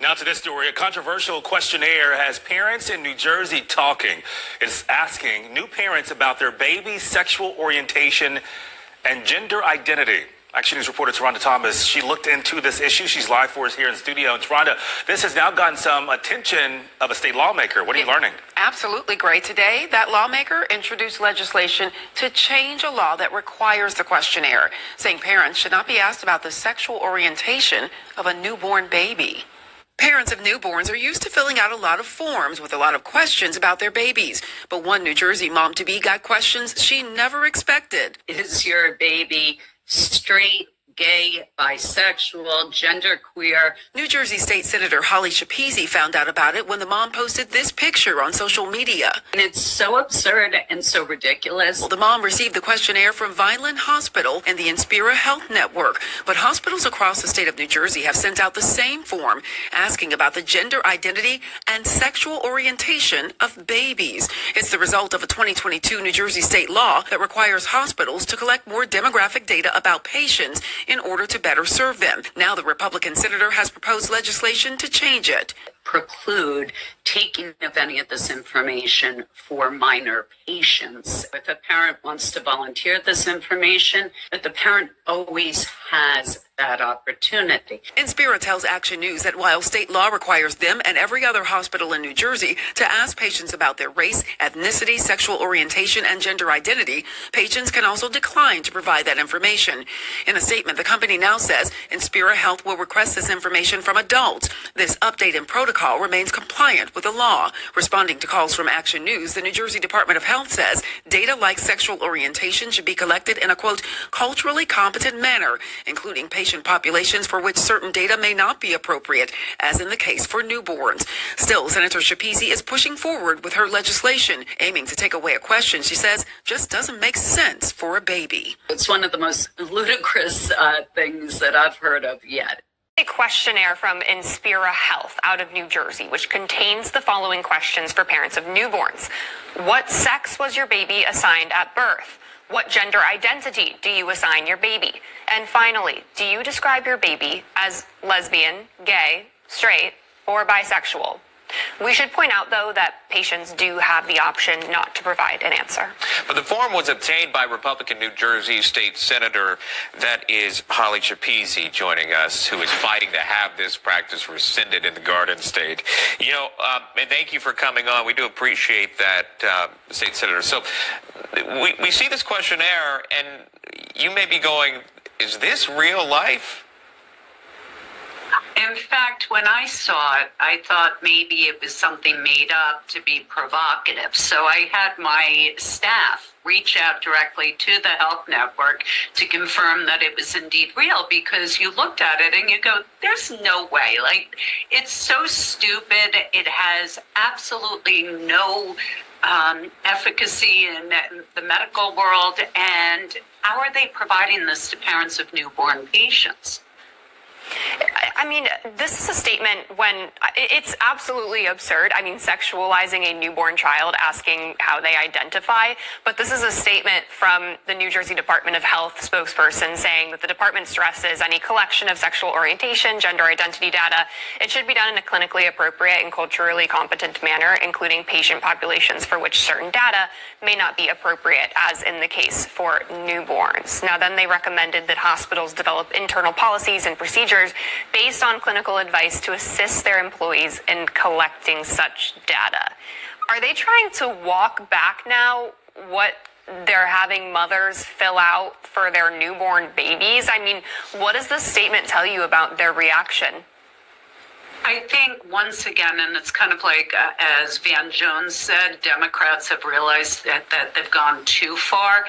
Now to this story, a controversial questionnaire has parents in New Jersey talking. It's asking new parents about their baby's sexual orientation and gender identity. Action News reporter Taronda Thomas, she looked into this issue. She's live for us here in the studio. And Taronda, this has now gotten some attention of a state lawmaker. What are you learning? Absolutely great. Today, that lawmaker introduced legislation to change a law that requires the questionnaire, saying parents should not be asked about the sexual orientation of a newborn baby. Parents of newborns are used to filling out a lot of forms with a lot of questions about their babies. But one New Jersey mom-to-be got questions she never expected. Is your baby straight, gay, bisexual, genderqueer? New Jersey State Senator Holly Schepisi found out about it when the mom posted this picture on social media. And it's so absurd and so ridiculous. Well, the mom received the questionnaire from Vineland Hospital and the Inspira Health Network. But hospitals across the state of New Jersey have sent out the same form asking about the gender identity and sexual orientation of babies. It's the result of a 2022 New Jersey state law that requires hospitals to collect more demographic data about patients in order to better serve them. Now the Republican senator has proposed legislation to change it. Preclude taking of any of this information for minor patients. If a parent wants to volunteer this information, that the parent always has that opportunity. Inspira tells Action News that while state law requires them and every other hospital in New Jersey to ask patients about their race, ethnicity, sexual orientation, and gender identity, patients can also decline to provide that information. In a statement, the company now says Inspira Health will request this information from adults. This update in protocol remains compliant with the law. Responding to calls from Action News, the New Jersey Department of Health says data like sexual orientation should be collected in a, quote, culturally competent manner, including patient populations for which certain data may not be appropriate, as in the case for newborns. Still, Senator Schepisi is pushing forward with her legislation, aiming to take away a question she says just doesn't make sense for a baby. It's one of the most ludicrous things that I've heard of yet. A questionnaire from Inspira Health out of New Jersey, which contains the following questions for parents of newborns. What sex was your baby assigned at birth? What gender identity do you assign your baby? And finally, do you describe your baby as lesbian, gay, straight, or bisexual? We should point out, though, that patients do have the option not to provide an answer. But the form was obtained by Republican New Jersey State Senator, that is Holly Schepisi, joining us, who is fighting to have this practice rescinded in the Garden State. You know, and thank you for coming on. We do appreciate that, State Senator. So we see this questionnaire, and you may be going, is this real life? In fact, when I saw it, I thought maybe it was something made up to be provocative. So I had my staff reach out directly to the health network to confirm that it was indeed real, because you looked at it and you go, there's no way. Like, it's so stupid. It has absolutely no efficacy in the medical world. And how are they providing this to parents of newborn patients? I mean, this is a statement when it's absolutely absurd. I mean, sexualizing a newborn child, asking how they identify. But this is a statement from the New Jersey Department of Health spokesperson saying that the department stresses any collection of sexual orientation, gender identity data. It should be done in a clinically appropriate and culturally competent manner, including patient populations for which certain data may not be appropriate, as in the case for newborns. Now, then they recommended that hospitals develop internal policies and procedures based on clinical advice to assist their employees in collecting such data. Are they trying to walk back now what they're having mothers fill out for their newborn babies? I mean, what does this statement tell you about their reaction? I think once again, and it's kind of like, as Van Jones said, Democrats have realized that they've gone too far.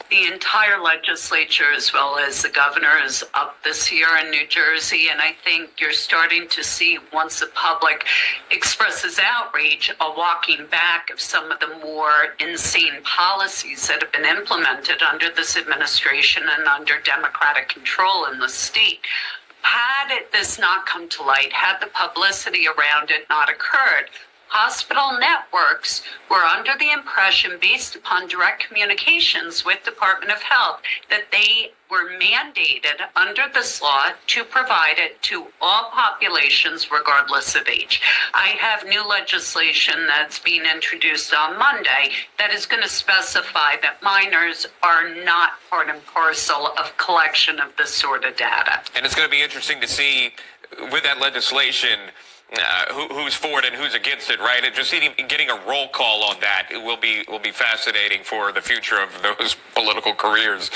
The entire legislature, as well as the governor, is up this year in New Jersey. And I think you're starting to see, once the public expresses outrage, a walking back of some of the more insane policies that have been implemented under this administration and under Democratic control in the state. Had this not come to light, had the publicity around it not occurred, hospital networks were under the impression, based upon direct communications with Department of Health, that they were mandated under this law to provide it to all populations regardless of age. I have new legislation that's being introduced on Monday that is going to specify that minors are not part and parcel of collection of this sort of data. And it's going to be interesting to see with that legislation who's for it and who's against it, right? And just getting a roll call on that will be fascinating for the future of those political careers.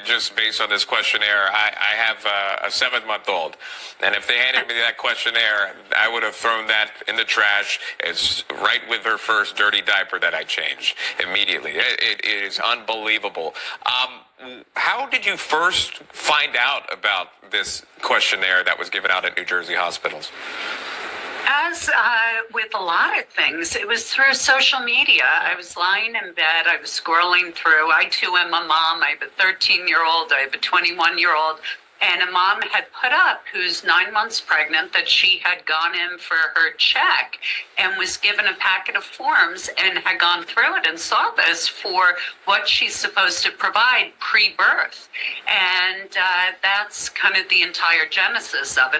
Just based on this questionnaire, I have a 7-month-old, and if they handed me that questionnaire, I would have thrown that in the trash as right with her first dirty diaper that I changed immediately. It is unbelievable. How did you first find out about this questionnaire that was given out at New Jersey hospitals? As with a lot of things, it was through social media. I was lying in bed. I was scrolling through. I, too, am a mom. I have a 13-year-old. I have a 21-year-old. And a mom had put up, who's 9 months pregnant, that she had gone in for her check and was given a packet of forms and had gone through it and saw this for what she's supposed to provide pre-birth. And that's kind of the entire genesis of it.